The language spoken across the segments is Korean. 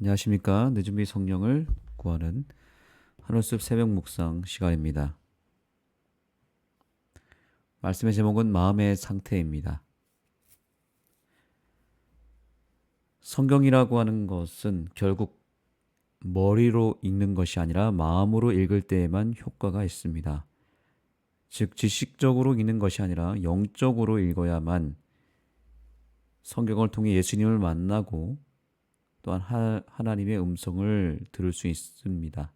안녕하십니까. 늦은비 성령을 구하는 하늘숲 새벽 묵상 시간입니다. 말씀의 제목은 마음의 상태입니다. 성경이라고 하는 것은 결국 머리로 읽는 것이 아니라 마음으로 읽을 때에만 효과가 있습니다. 즉 지식적으로 읽는 것이 아니라 영적으로 읽어야만 성경을 통해 예수님을 만나고 또한 하나님의 음성을 들을 수 있습니다.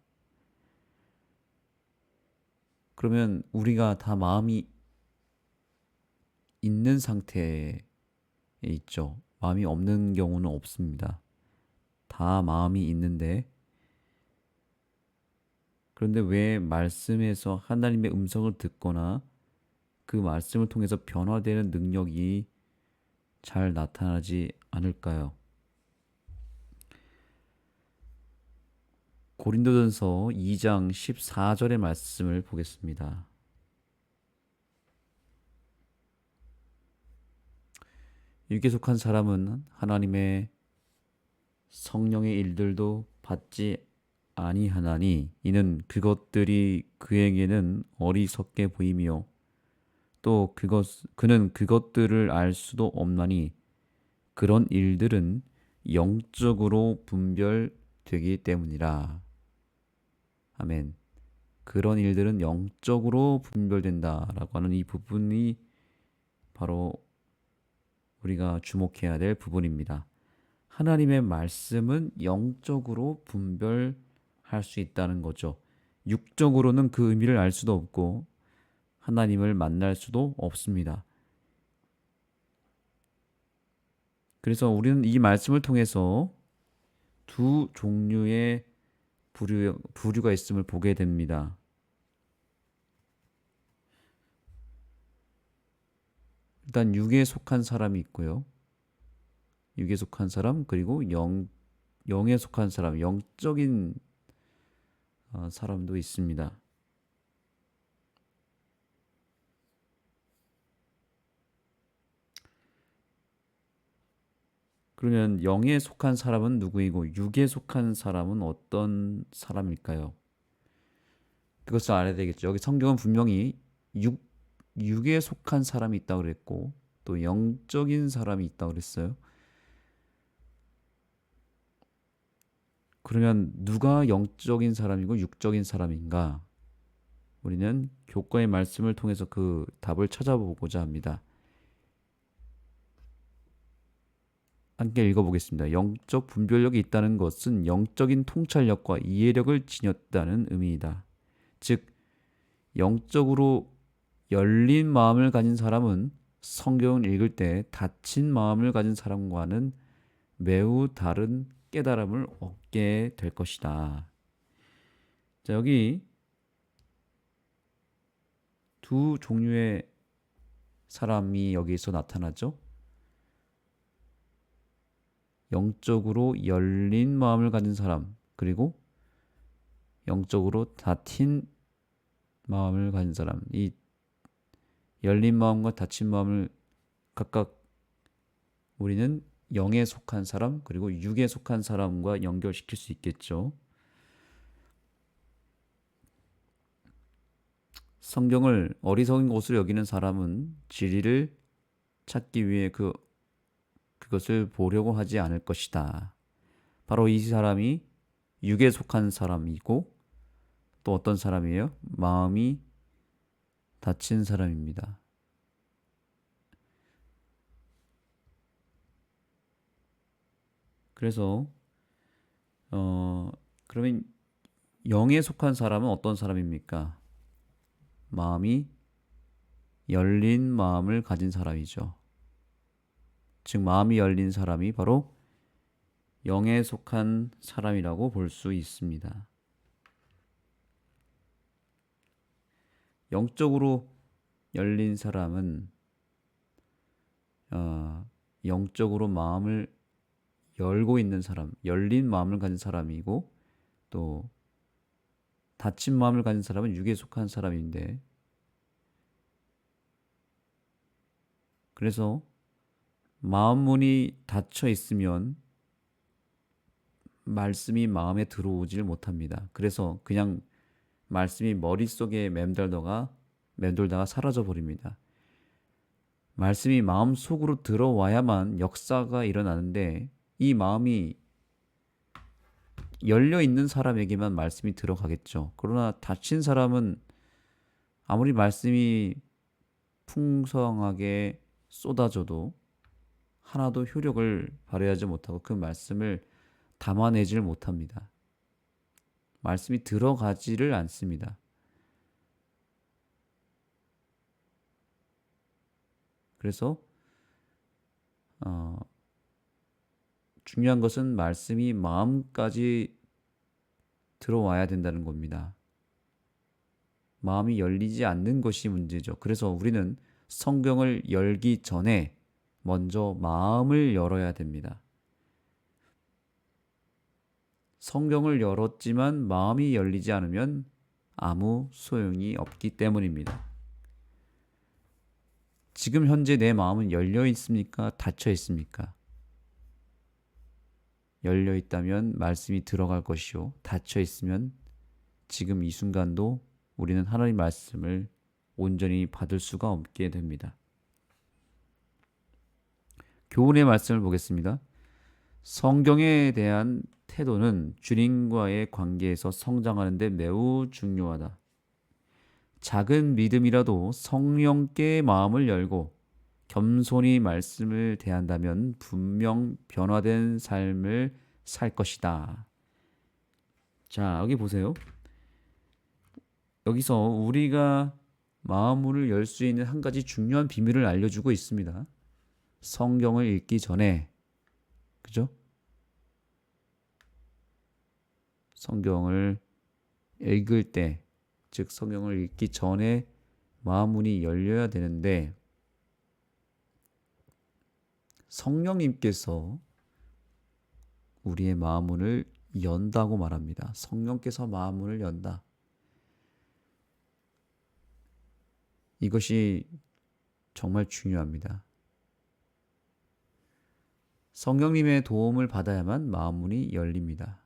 그러면 우리가 다 마음이 있는 상태에 있죠. 마음이 없는 경우는 없습니다. 다 마음이 있는데, 그런데 왜 말씀에서 하나님의 음성을 듣거나 그 말씀을 통해서 변화되는 능력이 잘 나타나지 않을까요? 고린도전서 2장 14절의 말씀을 보겠습니다. 육에 속한 사람은 하나님의 성령의 일들도 받지 아니하나니 이는 그것들이 그에게는 어리석게 보이며 또 그는 그것들을 알 수도 없나니 그런 일들은 영적으로 분별되기 때문이라. 아멘. 그런 일들은 영적으로 분별된다라고 하는 이 부분이 바로 우리가 주목해야 될 부분입니다. 하나님의 말씀은 영적으로 분별할 수 있다는 거죠. 육적으로는 그 의미를 알 수도 없고 하나님을 만날 수도 없습니다. 그래서 우리는 이 말씀을 통해서 두 종류의 부류가 있음을 보게 됩니다. 일단 육에 속한 사람이 있고요. 육에 속한 사람, 그리고 영에 속한 사람, 영적인 사람도 있습니다. 그러면 영에 속한 사람은 누구이고 육에 속한 사람은 어떤 사람일까요? 그것을 알아야 되겠죠. 여기 성경은 분명히 육에 속한 사람이 있다고 그랬고 또 영적인 사람이 있다고 그랬어요. 그러면 누가 영적인 사람이고 육적인 사람인가? 우리는 교과의 말씀을 통해서 그 답을 찾아보고자 합니다. 함께 읽어보겠습니다. 영적 분별력이 있다는 것은 영적인 통찰력과 이해력을 지녔다는 의미이다. 즉, 영적으로 열린 마음을 가진 사람은 성경을 읽을 때 닫힌 마음을 가진 사람과는 매우 다른 깨달음을 얻게 될 것이다. 자, 여기 두 종류의 사람이 여기서 나타나죠. 영적으로 열린 마음을 가진 사람, 그리고 영적으로 닫힌 마음을 가진 사람. 이 열린 마음과 닫힌 마음을 각각 우리는 영에 속한 사람, 그리고 육에 속한 사람과 연결시킬 수 있겠죠. 성경을 어리석은 것으로 여기는 사람은 진리를 찾기 위해 그것을 보려고 하지 않을 것이다. 바로 이 사람이 육에 속한 사람이고 또 어떤 사람이에요? 마음이 닫힌 사람입니다. 그래서 그러면 영에 속한 사람은 어떤 사람입니까? 마음이 열린 마음을 가진 사람이죠. 즉 마음이 열린 사람이 바로 영에 속한 사람이라고 볼 수 있습니다. 영적으로 열린 사람은 영적으로 마음을 열고 있는 사람, 열린 마음을 가진 사람이고 또 닫힌 마음을 가진 사람은 육에 속한 사람인데 그래서 마음 문이 닫혀 있으면 말씀이 마음에 들어오질 못합니다. 그래서 그냥 말씀이 머릿속에 맴돌다가 사라져 버립니다. 말씀이 마음 속으로 들어와야만 역사가 일어나는데 이 마음이 열려 있는 사람에게만 말씀이 들어가겠죠. 그러나 닫힌 사람은 아무리 말씀이 풍성하게 쏟아져도 하나도 효력을 발휘하지 못하고 그 말씀을 담아내질 못합니다. 말씀이 들어가지를 않습니다. 그래서 중요한 것은 말씀이 마음까지 들어와야 된다는 겁니다. 마음이 열리지 않는 것이 문제죠. 그래서 우리는 성경을 열기 전에 먼저 마음을 열어야 됩니다. 성경을 열었지만 마음이 열리지 않으면 아무 소용이 없기 때문입니다. 지금 현재 내 마음은 열려 있습니까? 닫혀 있습니까? 열려 있다면 말씀이 들어갈 것이요. 닫혀 있으면 지금 이 순간도 우리는 하나님 말씀을 온전히 받을 수가 없게 됩니다. 교훈의 말씀을 보겠습니다. 성경에 대한 태도는 주님과의 관계에서 성장하는 데 매우 중요하다. 작은 믿음이라도 성령께 마음을 열고 겸손히 말씀을 대한다면 분명 변화된 삶을 살 것이다. 자, 여기 보세요. 여기서 우리가 마음을 열 수 있는 한 가지 중요한 비밀을 알려주고 있습니다. 성경을 읽기 전에, 그죠? 성경을 읽을 때, 즉 성경을 읽기 전에 마음 문이 열려야 되는데 성령님께서 우리의 마음 문을 연다고 말합니다. 성령께서 마음 문을 연다. 이것이 정말 중요합니다. 성령님의 도움을 받아야만 마음 문이 열립니다.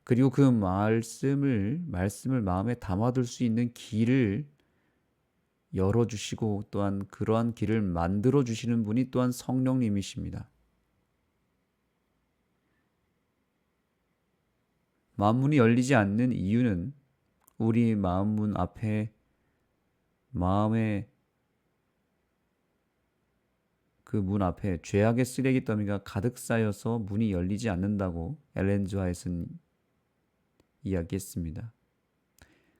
그리고 그 말씀을 마음에 담아둘 수 있는 길을 열어주시고 또한 그러한 길을 만들어주시는 분이 또한 성령님이십니다. 마음문이 열리지 않는 이유는 우리 마음문 앞에 마음의 그 문 앞에 죄악의 쓰레기 더미가 가득 쌓여서 문이 열리지 않는다고 엘렌 지 화이트는 이야기했습니다.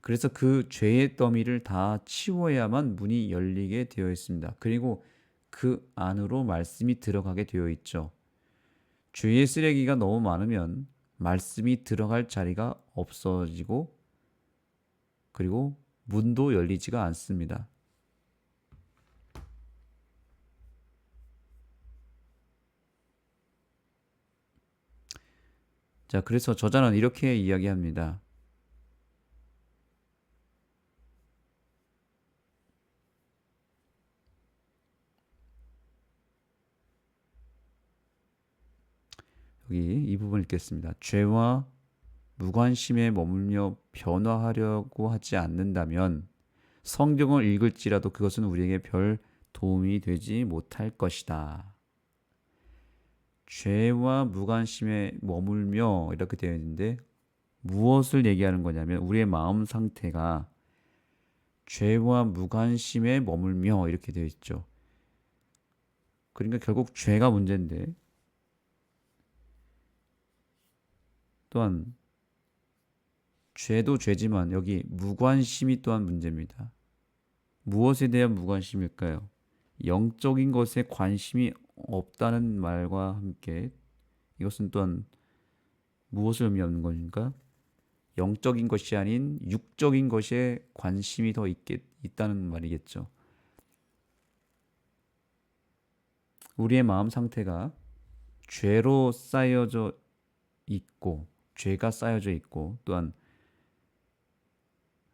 그래서 그 죄의 더미를 다 치워야만 문이 열리게 되어 있습니다. 그리고 그 안으로 말씀이 들어가게 되어 있죠. 죄의 쓰레기가 너무 많으면 말씀이 들어갈 자리가 없어지고 그리고 문도 열리지가 않습니다. 자, 그래서 저자는 이렇게 이야기합니다. 여기 이 부분 읽겠습니다. 죄와 무관심에 머물며 변화하려고 하지 않는다면 성경을 읽을지라도 그것은 우리에게 별 도움이 되지 못할 것이다. 죄와 무관심에 머물며 이렇게 되어 있는데 무엇을 얘기하는 거냐면 우리의 마음 상태가 죄와 무관심에 머물며 이렇게 되어 있죠. 그러니까 결국 죄가 문제인데 또한 죄도 죄지만 여기 무관심이 또한 문제입니다. 무엇에 대한 무관심일까요? 영적인 것에 관심이 없다는 말과 함께 이것은 또한 무엇을 의미하는 것입니까? 영적인 것이 아닌 육적인 것에 관심이 더 있다는 말이겠죠. 우리의 마음 상태가 죄로 쌓여져 있고 죄가 쌓여져 있고 또한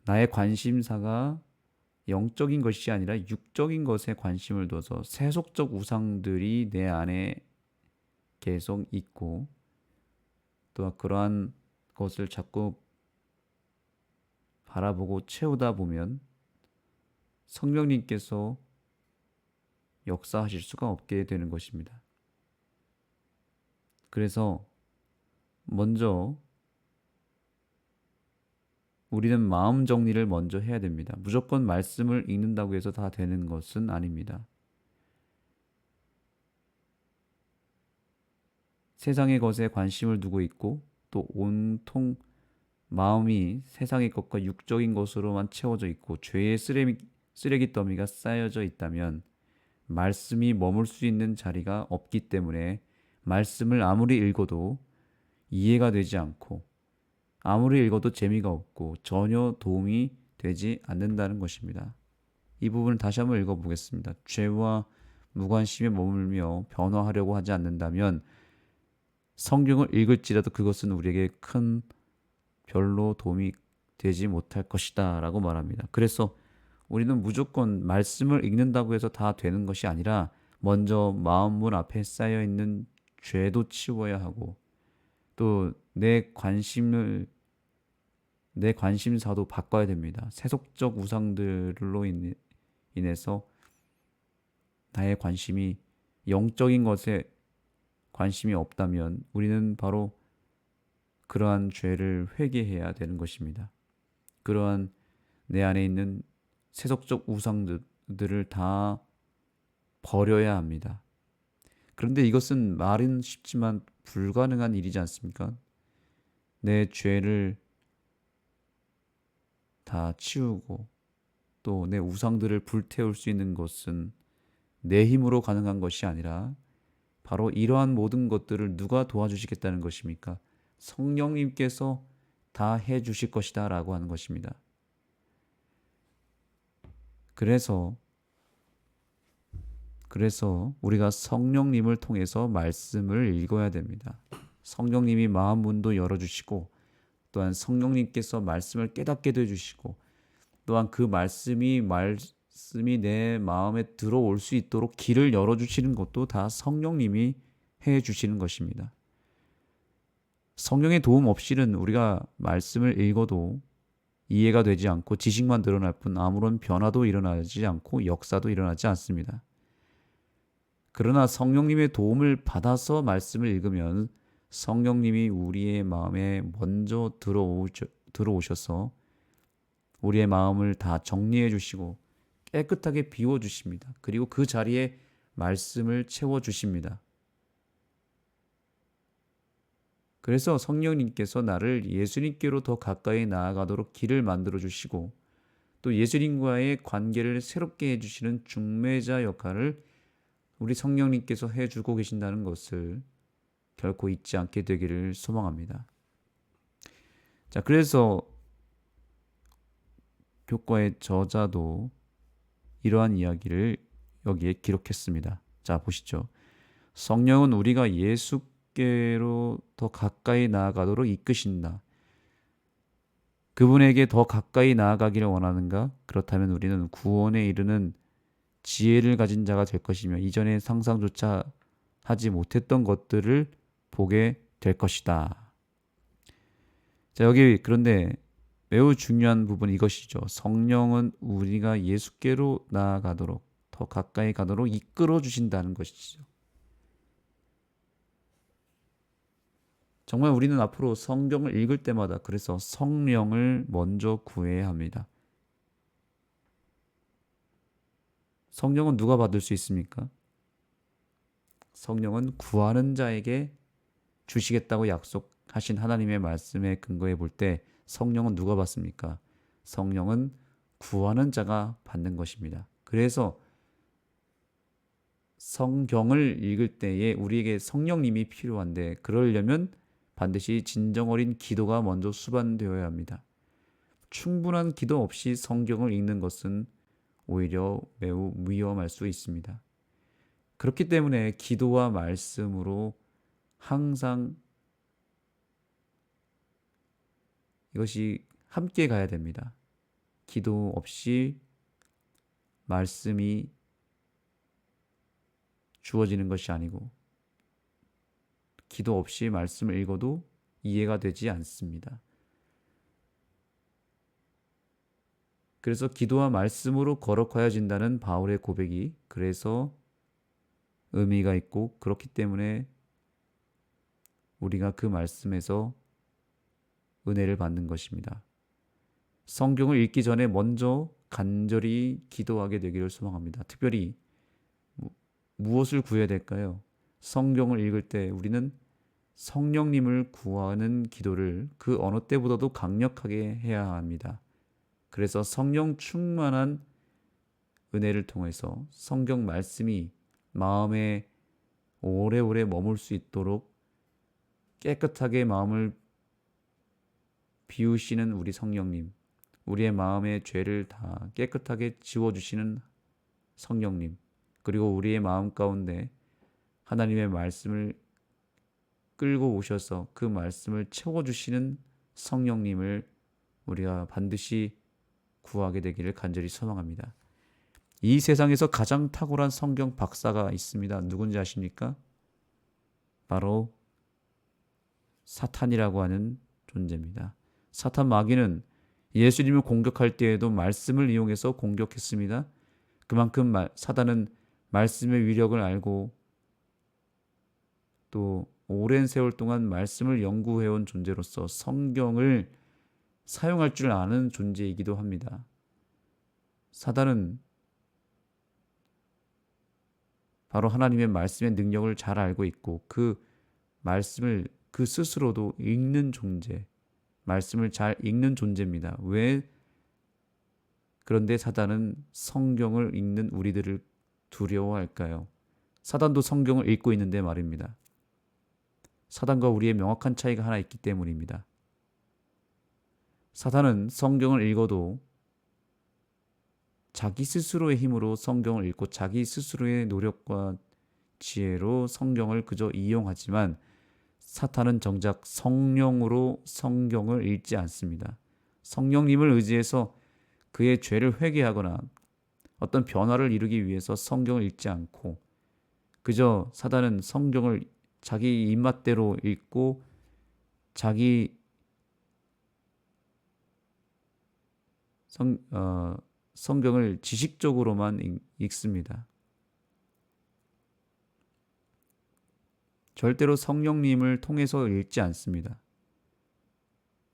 나의 관심사가 영적인 것이 아니라 육적인 것에 관심을 둬서 세속적 우상들이 내 안에 계속 있고 또한 그러한 것을 자꾸 바라보고 채우다 보면 성령님께서 역사하실 수가 없게 되는 것입니다. 그래서 먼저 우리는 마음 정리를 먼저 해야 됩니다. 무조건 말씀을 읽는다고 해서 다 되는 것은 아닙니다. 세상의 것에 관심을 두고 있고 또 온통 마음이 세상의 것과 육적인 것으로만 채워져 있고 죄의 쓰레기 더미가 쌓여져 있다면 말씀이 머물 수 있는 자리가 없기 때문에 말씀을 아무리 읽어도 이해가 되지 않고 아무리 읽어도 재미가 없고 전혀 도움이 되지 않는다는 것입니다. 이 부분을 다시 한번 읽어보겠습니다. 죄와 무관심에 머물며 변화하려고 하지 않는다면 성경을 읽을지라도 그것은 우리에게 큰 별로 도움이 되지 못할 것이다 라고 말합니다. 그래서 우리는 무조건 말씀을 읽는다고 해서 다 되는 것이 아니라 먼저 마음문 앞에 쌓여있는 죄도 치워야 하고 또 내 관심사도 바꿔야 됩니다. 세속적 우상들로 인해서 나의 관심이 영적인 것에 관심이 없다면 우리는 바로 그러한 죄를 회개해야 되는 것입니다. 그러한 내 안에 있는 세속적 우상들을 다 버려야 합니다. 그런데 이것은 말은 쉽지만 불가능한 일이지 않습니까? 내 죄를 다 치우고 또 내 우상들을 불태울 수 있는 것은 내 힘으로 가능한 것이 아니라 바로 이러한 모든 것들을 누가 도와주시겠다는 것입니까? 성령님께서 다 해주실 것이다 라고 하는 것입니다. 그래서 우리가 성령님을 통해서 말씀을 읽어야 됩니다. 성령님이 마음 문도 열어주시고 또한 성령님께서 말씀을 깨닫게 해주시고 또한 그 말씀이 내 마음에 들어올 수 있도록 길을 열어주시는 것도 다 성령님이 해주시는 것입니다. 성령의 도움 없이는 우리가 말씀을 읽어도 이해가 되지 않고 지식만 늘어날 뿐 아무런 변화도 일어나지 않고 역사도 일어나지 않습니다. 그러나 성령님의 도움을 받아서 말씀을 읽으면 성령님이 우리의 마음에 먼저 들어오셔서 우리의 마음을 다 정리해 주시고 깨끗하게 비워 주십니다. 그리고 그 자리에 말씀을 채워 주십니다. 그래서 성령님께서 나를 예수님께로 더 가까이 나아가도록 길을 만들어 주시고 또 예수님과의 관계를 새롭게 해주시는 중매자 역할을 우리 성령님께서 해주고 계신다는 것을 결코 잊지 않게 되기를 소망합니다. 자, 그래서 교과의 저자도 이러한 이야기를 여기에 기록했습니다. 자, 보시죠. 성령은 우리가 예수께로 더 가까이 나아가도록 이끄신다. 그분에게 더 가까이 나아가기를 원하는가? 그렇다면 우리는 구원에 이르는 지혜를 가진 자가 될 것이며 이전에 상상조차 하지 못했던 것들을 보게 될 것이다. 자, 여기 그런데 매우 중요한 부분이 이것이죠. 성령은 우리가 예수께로 나아가도록 더 가까이 가도록 이끌어 주신다는 것이죠. 정말 우리는 앞으로 성경을 읽을 때마다 그래서 성령을 먼저 구해야 합니다. 성령은 누가 받을 수 있습니까? 성령은 구하는 자에게 주시겠다고 약속하신 하나님의 말씀에 근거해 볼 때 성령은 누가 받습니까? 성령은 구하는 자가 받는 것입니다. 그래서 성경을 읽을 때에 우리에게 성령님이 필요한데 그러려면 반드시 진정 어린 기도가 먼저 수반되어야 합니다. 충분한 기도 없이 성경을 읽는 것은 오히려 매우 위험할 수 있습니다. 그렇기 때문에 기도와 말씀으로 항상 이것이 함께 가야 됩니다. 기도 없이 말씀이 주어지는 것이 아니고 기도 없이 말씀을 읽어도 이해가 되지 않습니다. 그래서 기도와 말씀으로 거룩하여진다는 바울의 고백이 그래서 의미가 있고, 그렇기 때문에 우리가 그 말씀에서 은혜를 받는 것입니다. 성경을 읽기 전에 먼저 간절히 기도하게 되기를 소망합니다. 특별히 무엇을 구해야 될까요? 성경을 읽을 때 우리는 성령님을 구하는 기도를 그 어느 때보다도 강력하게 해야 합니다. 그래서 성령 충만한 은혜를 통해서 성경 말씀이 마음에 오래오래 머물 수 있도록 깨끗하게 마음을 비우시는 우리 성령님, 우리의 마음의 죄를 다 깨끗하게 지워주시는 성령님, 그리고 우리의 마음 가운데 하나님의 말씀을 끌고 오셔서 그 말씀을 채워주시는 성령님을 우리가 반드시 구하게 되기를 간절히 소망합니다. 이 세상에서 가장 탁월한 성경 박사가 있습니다. 누군지 아십니까? 바로 사탄이라고 하는 존재입니다. 사탄 마귀는 예수님을 공격할 때에도 말씀을 이용해서 공격했습니다. 그만큼 사탄은 말씀의 위력을 알고 또 오랜 세월 동안 말씀을 연구해온 존재로서 성경을 사용할 줄 아는 존재이기도 합니다. 사탄은 바로 하나님의 말씀의 능력을 잘 알고 있고 그 말씀을 그 스스로도 읽는 존재, 말씀을 잘 읽는 존재입니다. 왜 그런데 사탄은 성경을 읽는 우리들을 두려워할까요? 사탄도 성경을 읽고 있는데 말입니다. 사탄과 우리의 명확한 차이가 하나 있기 때문입니다. 사탄은 성경을 읽어도 자기 스스로의 힘으로 성경을 읽고 자기 스스로의 노력과 지혜로 성경을 그저 이용하지만 사탄은 정작 성령으로 성경을 읽지 않습니다. 성령님을 의지해서 그의 죄를 회개하거나 어떤 변화를 이루기 위해서 성경을 읽지 않고 그저 사탄은 성경을 자기 입맛대로 읽고 자기 성경을 지식적으로만 읽습니다. 절대로 성령님을 통해서 읽지 않습니다.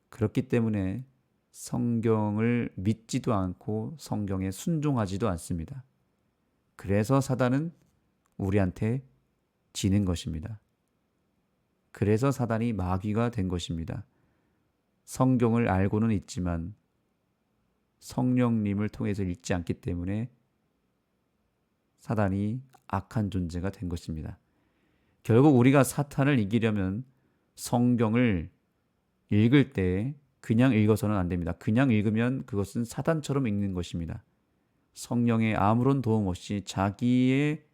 그렇기 때문에 성경을 믿지도 않고 성경에 순종하지도 않습니다. 그래서 사단은 우리한테 지는 것입니다. 그래서 사단이 마귀가 된 것입니다. 성경을 알고는 있지만 성령님을 통해서 읽지 않기 때문에 사단이 악한 존재가 된 것입니다. 결국 우리가 사탄을 이기려면 성경을 읽을 때 그냥 읽어서는 안 됩니다. 그냥 읽으면 그것은 사탄처럼 읽는 것입니다. 성령의 아무런 도움 없이 자기의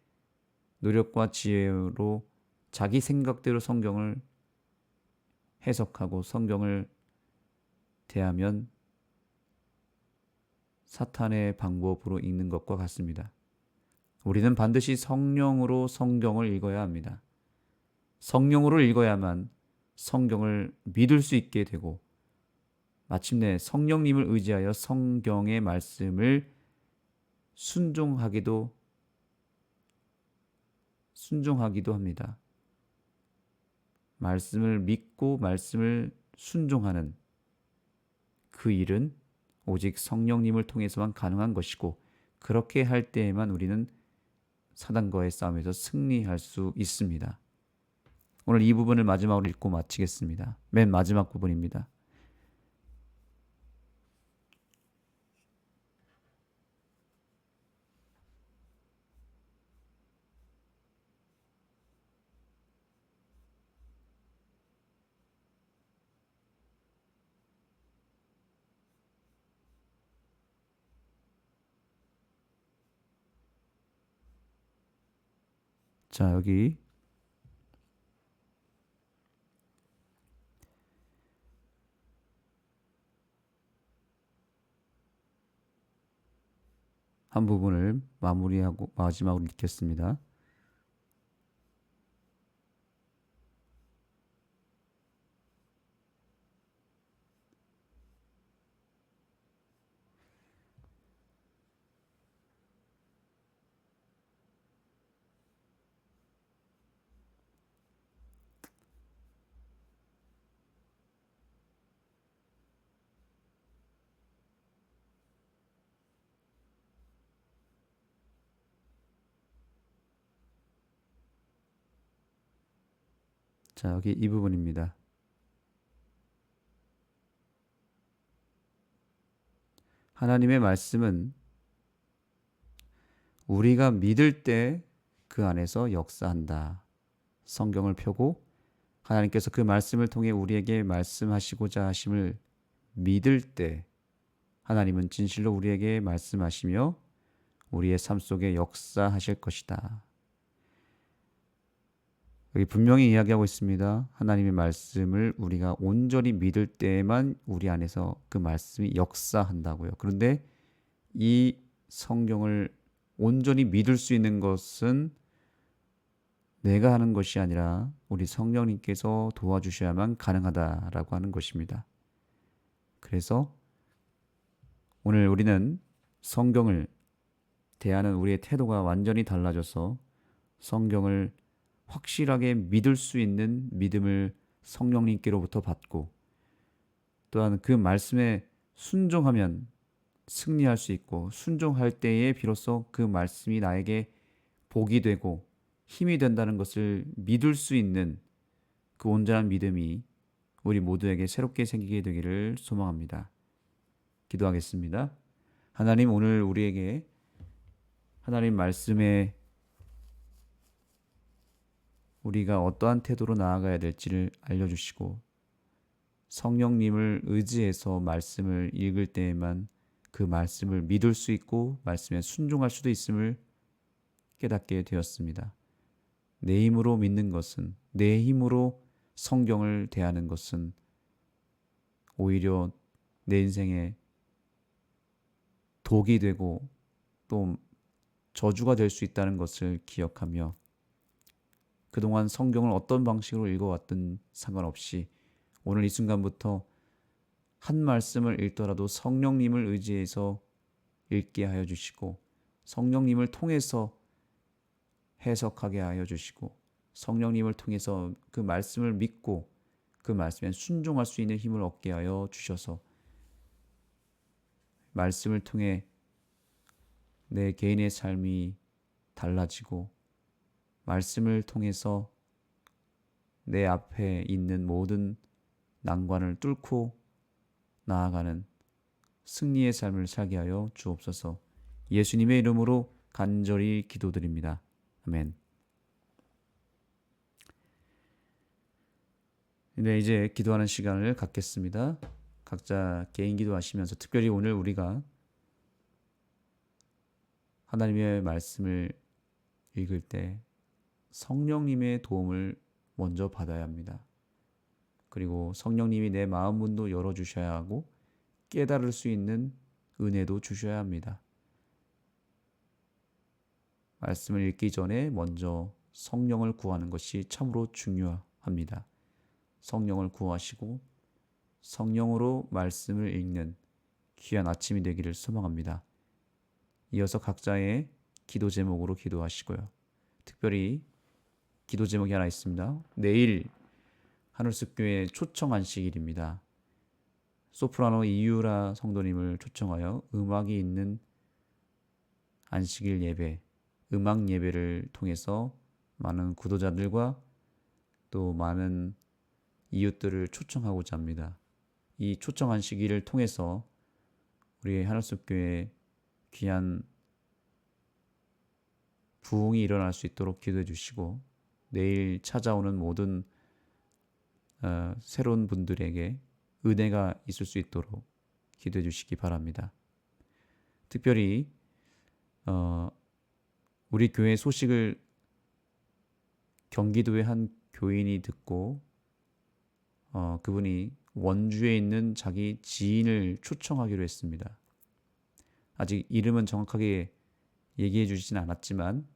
노력과 지혜로 자기 생각대로 성경을 해석하고 성경을 대하면 사탄의 방법으로 읽는 것과 같습니다. 우리는 반드시 성령으로 성경을 읽어야 합니다. 성령으로 읽어야만 성경을 믿을 수 있게 되고 마침내 성령님을 의지하여 성경의 말씀을 순종하기도 합니다. 말씀을 믿고 말씀을 순종하는 그 일은 오직 성령님을 통해서만 가능한 것이고 그렇게 할 때에만 우리는 사단과의 싸움에서 승리할 수 있습니다. 오늘 이 부분을 마지막으로 읽고 마치겠습니다. 맨 마지막 부분입니다. 자, 여기 한 부분을 마무리하고 마지막으로 읽겠습니다. 자, 여기 이 부분입니다. 하나님의 말씀은 우리가 믿을 때 그 안에서 역사한다. 성경을 펴고 하나님께서 그 말씀을 통해 우리에게 말씀하시고자 하심을 믿을 때 하나님은 진실로 우리에게 말씀하시며 우리의 삶 속에 역사하실 것이다. 여기 분명히 이야기하고 있습니다. 하나님의 말씀을 우리가 온전히 믿을 때에만 우리 안에서 그 말씀이 역사한다고요. 그런데 이 성경을 온전히 믿을 수 있는 것은 내가 하는 것이 아니라 우리 성령님께서 도와주셔야만 가능하다라고 하는 것입니다. 그래서 오늘 우리는 성경을 대하는 우리의 태도가 완전히 달라져서 성경을 확실하게 믿을 수 있는 믿음을 성령님께로부터 받고 또한 그 말씀에 순종하면 승리할 수 있고 순종할 때에 비로소 그 말씀이 나에게 복이 되고 힘이 된다는 것을 믿을 수 있는 그 온전한 믿음이 우리 모두에게 새롭게 생기게 되기를 소망합니다. 기도하겠습니다. 하나님, 오늘 우리에게 하나님 말씀에 우리가 어떠한 태도로 나아가야 될지를 알려주시고 성령님을 의지해서 말씀을 읽을 때에만 그 말씀을 믿을 수 있고 말씀에 순종할 수도 있음을 깨닫게 되었습니다. 내 힘으로 믿는 것은, 내 힘으로 성경을 대하는 것은 오히려 내 인생에 독이 되고 또 저주가 될 수 있다는 것을 기억하며 그동안 성경을 어떤 방식으로 읽어왔든 상관없이 오늘 이 순간부터 한 말씀을 읽더라도 성령님을 의지해서 읽게 하여 주시고 성령님을 통해서 해석하게 하여 주시고 성령님을 통해서 그 말씀을 믿고 그 말씀에 순종할 수 있는 힘을 얻게 하여 주셔서 말씀을 통해 내 개인의 삶이 달라지고 말씀을 통해서 내 앞에 있는 모든 난관을 뚫고 나아가는 승리의 삶을 살게 하여 주옵소서. 예수님의 이름으로 간절히 기도드립니다. 아멘. 네, 이제 기도하는 시간을 갖겠습니다. 각자 개인 기도하시면서 특별히 오늘 우리가 하나님의 말씀을 읽을 때 성령님의 도움을 먼저 받아야 합니다. 그리고 성령님이 내 마음 문도 열어주셔야 하고 깨달을 수 있는 은혜도 주셔야 합니다. 말씀을 읽기 전에 먼저 성령을 구하는 것이 참으로 중요합니다. 성령을 구하시고 성령으로 말씀을 읽는 귀한 아침이 되기를 소망합니다. 이어서 각자의 기도 제목으로 기도하시고요. 특별히 기도 제목이 하나 있습니다. 내일 하늘숲교회 초청 안식일입니다. 소프라노 이유라 성도님을 초청하여 음악이 있는 안식일 예배, 음악 예배를 통해서 많은 구도자들과 또 많은 이웃들을 초청하고자 합니다. 이 초청 안식일을 통해서 우리 하늘숲교회 귀한 부흥이 일어날 수 있도록 기도해 주시고 내일 찾아오는 모든 새로운 분들에게 은혜가 있을 수 있도록 기도해 주시기 바랍니다. 특별히 우리 교회 소식을 경기도의 한 교인이 듣고 그분이 원주에 있는 자기 지인을 초청하기로 했습니다. 아직 이름은 정확하게 얘기해 주시진 않았지만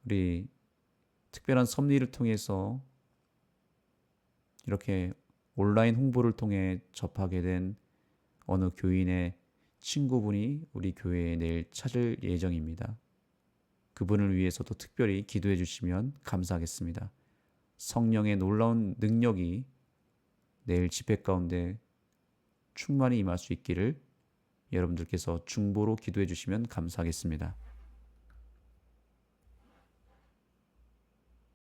우리 특별한 섭리를 통해서 이렇게 온라인 홍보를 통해 접하게 된 어느 교인의 친구분이 우리 교회에 내일 찾을 예정입니다. 그분을 위해서도 특별히 기도해 주시면 감사하겠습니다. 성령의 놀라운 능력이 내일 집회 가운데 충만히 임할 수 있기를 여러분들께서 중보로 기도해 주시면 감사하겠습니다.